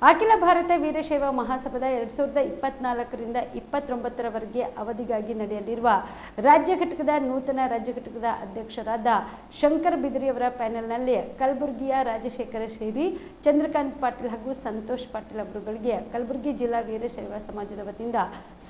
ಅಖಿಲ ಭಾರತ ವೀರಶೈವ ಮಹಾಸಭಾದ 2024ರಿಂದ 29ರವರೆಗೆ ಅವಧಿಗಾಗಿ ನಡೆಯಲಿರುವ ರಾಜ್ಯ ಘಟಕದ ನೂತನ ರಾಜ್ಯ ಘಟಕದ ಅಧ್ಯಕ್ಷರಾದ ಶಂಕರ್ ಬಿದರಿಯವರ ಪ್ಯಾನೆಲ್ನಲ್ಲಿ ಕಲಬುರಗಿಯ ರಾಜಶೇಖರ ಶೇರಿ, ಚಂದ್ರಕಾಂತ್ ಪಾಟೀಲ್ ಹಾಗೂ ಸಂತೋಷ್ ಪಾಟೀಲ್ ಅವರುಗಳಿಗೆ ಕಲಬುರಗಿ ಜಿಲ್ಲಾ ವೀರಶೈವ ಸಮಾಜದ ವತಿಯಿಂದ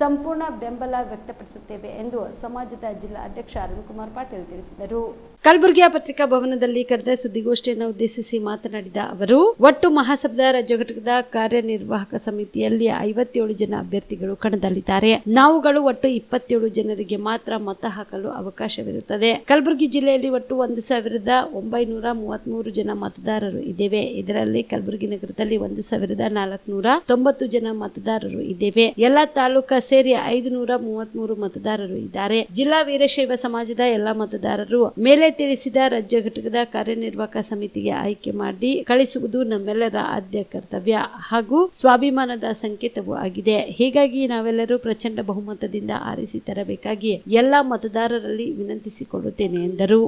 ಸಂಪೂರ್ಣ ಬೆಂಬಲ ವ್ಯಕ್ತಪಡಿಸುತ್ತೇವೆ ಎಂದು ಸಮಾಜದ ಜಿಲ್ಲಾ ಅಧ್ಯಕ್ಷ ಅರುಣಕುಮಾರ್ ಪಾಟೀಲ್ ತಿಳಿಸಿದರು. ಕಲಬುರಗಿಯ ಪತ್ರಿಕಾ ಭವನದಲ್ಲಿ ಕರೆದ ಸುದ್ದಿಗೋಷ್ಠಿಯನ್ನು ಉದ್ದೇಶಿಸಿ ಮಾತನಾಡಿದ ಅವರು, ಒಟ್ಟು ಮಹಾಸಭಾದ ರಾಜ್ಯ ಘಟಕದ ಕಾರ್ಯನಿರ್ವಾಹಕ ಸಮಿತಿಯಲ್ಲಿ 57 ಜನ ಅಭ್ಯರ್ಥಿಗಳು ಕಣದಲ್ಲಿದ್ದಾರೆ. ನಾವುಗಳು ಒಟ್ಟು 27 ಜನರಿಗೆ ಮಾತ್ರ ಮತ ಹಾಕಲು ಅವಕಾಶವಿರುತ್ತದೆ. ಕಲಬುರಗಿ ಜಿಲ್ಲೆಯಲ್ಲಿ ಒಟ್ಟು 1933 ಜನ ಮತದಾರರು ಇದ್ದೇವೆ. ಇದರಲ್ಲಿ ಕಲಬುರಗಿ ನಗರದಲ್ಲಿ 1490 ಜನ ಮತದಾರರು ಇದ್ದೇವೆ. ಎಲ್ಲ ತಾಲೂಕಾ ಸೇರಿ 533 ಮತದಾರರು ಇದ್ದಾರೆ. ಜಿಲ್ಲಾ ವೀರಶೈವ ಸಮಾಜದ ಎಲ್ಲ ಮತದಾರರು ಮೇಲೆ ತಿಳಿಸಿದ ರಾಜ್ಯ ಘಟಕದ ಕಾರ್ಯನಿರ್ವಾಹಕ ಸಮಿತಿಗೆ ಆಯ್ಕೆ ಮಾಡಿ ಕಳಿಸುವುದು ನಮ್ಮೆಲ್ಲರ ಆದ್ಯ ಕರ್ತವ್ಯ ಹಾಗೂ ಸ್ವಾಭಿಮಾನದ ಸಂಕೇತವೂ ಆಗಿದೆ. ಹೀಗಾಗಿ ನಾವೆಲ್ಲರೂ ಪ್ರಚಂಡ ಬಹುಮತದಿಂದ ಆರಿಸಿ ತರಬೇಕಾಗಿ ಎಲ್ಲ ಮತದಾರರಲ್ಲಿ ವಿನಂತಿಸಿಕೊಳ್ಳುತ್ತೇನೆ ಎಂದರು.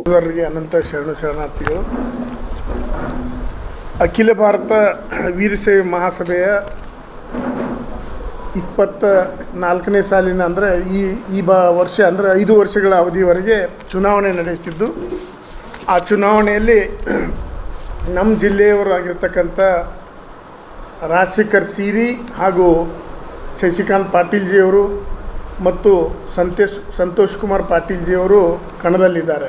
ಅನಂತ ಶರಣಾರ್ಥಿಗಳು. ಅಖಿಲ ಭಾರತ ವೀರಶೈವ ಮಹಾಸಭೆಯ 24ನೇ ಸಾಲಿನ ಅಂದರೆ ಈ ವರ್ಷ ಅಂದರೆ 5 ವರ್ಷಗಳ ಅವಧಿವರೆಗೆ ಚುನಾವಣೆ ನಡೆಯುತ್ತಿದ್ದು, ಆ ಚುನಾವಣೆಯಲ್ಲಿ ನಮ್ಮ ಜಿಲ್ಲೆಯವರಾಗಿರ್ತಕ್ಕಂಥ ರಾಜಶೇಖರ್ ಶೇರಿ ಹಾಗೂ ಶಶಿಕಾಂತ್ ಪಾಟೀಲ್ಜಿಯವರು ಮತ್ತು ಸಂತೋಷ್ ಕುಮಾರ್ ಪಾಟೀಲ್ಜಿಯವರು ಕಣದಲ್ಲಿದ್ದಾರೆ.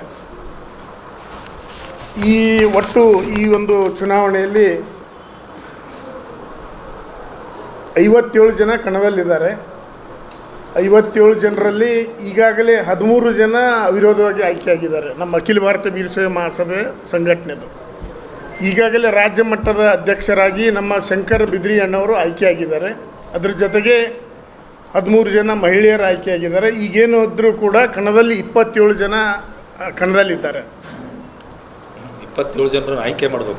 ಒಟ್ಟು ಈ ಒಂದು ಚುನಾವಣೆಯಲ್ಲಿ 57 ಜನ ಕಣದಲ್ಲಿದ್ದಾರೆ. 57 ಜನರಲ್ಲಿ ಈಗಾಗಲೇ 13 ಜನ ಅವಿರೋಧವಾಗಿ ಆಯ್ಕೆಯಾಗಿದ್ದಾರೆ. ನಮ್ಮ ಅಖಿಲ ಭಾರತ ವೀರಶೈವ ಮಹಾಸಭೆ ಸಂಘಟನೆದು ಈಗಾಗಲೇ ರಾಜ್ಯ ಮಟ್ಟದ ಅಧ್ಯಕ್ಷರಾಗಿ ನಮ್ಮ ಶಂಕರ್ ಬಿದ್ರಿ ಅಣ್ಣವರು ಆಯ್ಕೆಯಾಗಿದ್ದಾರೆ. ಅದರ ಜೊತೆಗೆ 13 ಜನ ಮಹಿಳೆಯರು ಆಯ್ಕೆಯಾಗಿದ್ದಾರೆ. ಈಗೇನು ಇದ್ದರೂ ಕೂಡ ಕಣದಲ್ಲಿ 27 ಜನ ಕಣದಲ್ಲಿದ್ದಾರೆ. 27 ಜನರನ್ನು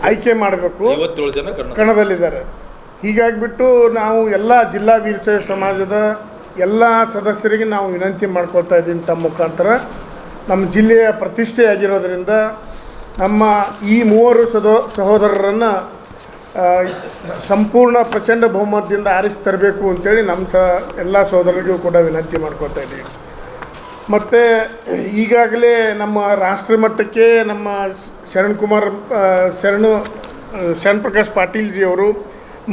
ಆಯ್ಕೆ ಮಾಡಬೇಕು 57 ಜನ ಕಣದಲ್ಲಿದ್ದಾರೆ. ಹೀಗಾಗಿಬಿಟ್ಟು ನಾವು ಎಲ್ಲ ಜಿಲ್ಲಾ ವೀರಶೈವ ಸಮಾಜದ ಎಲ್ಲ ಸದಸ್ಯರಿಗೆ ನಾವು ವಿನಂತಿ ಮಾಡ್ಕೊಳ್ತಾ ಇದ್ದೀನಿ. ತಮ್ಮ ಮುಖಾಂತರ ನಮ್ಮ ಜಿಲ್ಲೆಯ ಪ್ರತಿಷ್ಠೆ ಆಗಿರೋದರಿಂದ ನಮ್ಮ ಈ 3 ಸಹೋದರರನ್ನು ಸಂಪೂರ್ಣ ಪ್ರಚಂಡ ಬಹುಮತದಿಂದ ಆರಿಸಿ ತರಬೇಕು ಅಂತೇಳಿ ನಮ್ಮ ಎಲ್ಲ ಸಹೋದರರಿಗೂ ಕೂಡ ವಿನಂತಿ ಮಾಡ್ಕೊಳ್ತಾ ಇದ್ದೀವಿ. ಮತ್ತು ಈಗಾಗಲೇ ನಮ್ಮ ರಾಷ್ಟ್ರ ಮಟ್ಟಕ್ಕೆ ನಮ್ಮ ಶರಣಪ್ರಕಾಶ್ ಪಾಟೀಲ್ಜಿಯವರು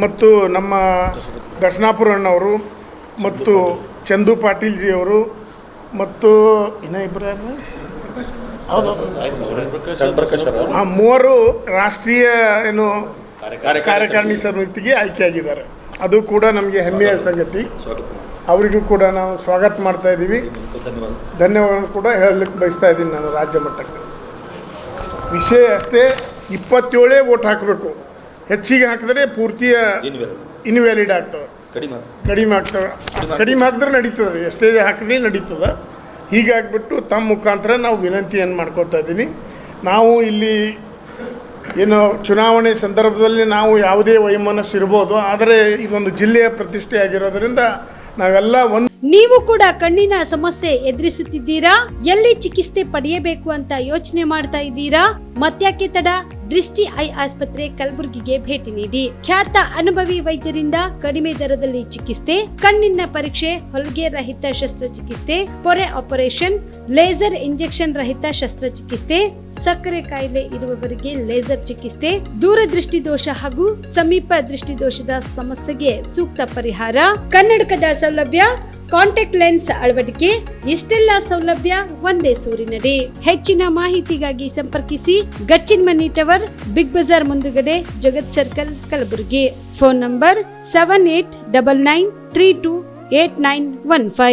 ಮತ್ತು ನಮ್ಮ ದರ್ಶನಾಪುರ ಅಣ್ಣವರು ಮತ್ತು ಚಂದು ಪಾಟೀಲ್ಜಿಯವರು ಮತ್ತು ಇನ್ನಿಬ್ಬರು 3 ರಾಷ್ಟ್ರೀಯ ಕಾರ್ಯಕಾರಿಣಿ ಸಮಿತಿಗೆ ಆಯ್ಕೆಯಾಗಿದ್ದಾರೆ. ಅದು ಕೂಡ ನಮಗೆ ಹೆಮ್ಮೆಯ ಸಂಗತಿ. ಅವರಿಗೂ ಕೂಡ ನಾವು ಸ್ವಾಗತ ಮಾಡ್ತಾ ಇದ್ದೀವಿ. ಧನ್ಯವಾದ ಕೂಡ ಹೇಳಲಿಕ್ಕೆ ಬಯಸ್ತಾ ಇದ್ದೀನಿ. ನಾನು ರಾಜ್ಯ ಮಟ್ಟಕ್ಕೆ ವಿಷಯ ಅಷ್ಟೇ, 27 ವೋಟ್ ಹಾಕಬೇಕು. ಹೆಚ್ಚಿಗೆ ಹಾಕಿದ್ರೆ ಪೂರ್ತಿಯ ಇನ್ವ್ಯಾಲಿಡ್ ಆಗ್ತವೆ, ಕಡಿಮೆ ಹಾಕಿದ್ರೆ ನಡೀತದೆ, ಎಷ್ಟೇ ಹಾಕಿದ್ರೆ ನಡೀತದೆ. ಹೀಗಾಗಿಬಿಟ್ಟು ತಮ್ಮ ಮುಖಾಂತರ ನಾವು ವಿನಂತಿಯನ್ನು ಮಾಡ್ಕೊತಾ ಇದ್ದೀನಿ. ನಾವು ಇಲ್ಲಿ ಏನು ಚುನಾವಣೆ ಸಂದರ್ಭದಲ್ಲಿ ನಾವು ಯಾವುದೇ ವೈಮನಸ್ಸು ಇರ್ಬೋದು, ಆದರೆ ಇದೊಂದು ಜಿಲ್ಲೆಯ ಪ್ರತಿಷ್ಠೆ ಆಗಿರೋದ್ರಿಂದ ನಾವೆಲ್ಲ ನೀವು ಕೂಡ ಕಣ್ಣಿನ ಸಮಸ್ಯೆ ಎದುರಿಸುತ್ತಿದ್ದೀರಾ? ಎಲ್ಲಿ ಚಿಕಿತ್ಸೆ ಪಡೆಯಬೇಕು ಅಂತ ಯೋಚನೆ ಮಾಡ್ತಾ ಇದ್ದೀರಾ? ಮತ್ಯಾಕೆ ತಡ? ದೃಷ್ಟಿ ಐ ಆಸ್ಪತ್ರೆ ಕಲಬುರಗಿಗೆ ಭೇಟಿ ನೀಡಿ. ಖ್ಯಾತ ಅನುಭವಿ ವೈದ್ಯರಿಂದ ಕಡಿಮೆ ದರದಲ್ಲಿ ಚಿಕಿತ್ಸೆ, ಕಣ್ಣಿನ ಪರೀಕ್ಷೆ, ಹೊಲಿಗೆ ರಹಿತ ಶಸ್ತ್ರಚಿಕಿತ್ಸೆ, ಪೊರೆ ಆಪರೇಷನ್, ಲೇಸರ್ ಇಂಜೆಕ್ಷನ್ ರಹಿತ ಶಸ್ತ್ರಚಿಕಿತ್ಸೆ, ಸಕ್ಕರೆ ಕಾಯಿಲೆ ಇರುವವರಿಗೆ ಲೇಸರ್ ಚಿಕಿತ್ಸೆ, ದೂರದೃಷ್ಟಿ ದೋಷ ಹಾಗೂ ಸಮೀಪ ದೃಷ್ಟಿ ದೋಷದ ಸಮಸ್ಯೆಗೆ ಸೂಕ್ತ ಪರಿಹಾರ, ಕನ್ನಡಕದ ಸೌಲಭ್ಯ, ಕಾಂಟ್ಯಾಕ್ಟ್ ಲೆನ್ಸ್ ಅಳವಡಿಕೆ, ಇಷ್ಟೆಲ್ಲ ಸೌಲಭ್ಯ ಒಂದೇ ಸೂರಿನಡಿ. ಹೆಚ್ಚಿನ ಮಾಹಿತಿಗಾಗಿ ಸಂಪರ್ಕಿಸಿ Gachchin money tower, Big Bazaar ಮುಂದುಗಡೆ, Jagat circle, Kalaburagi. Phone number 7899328915.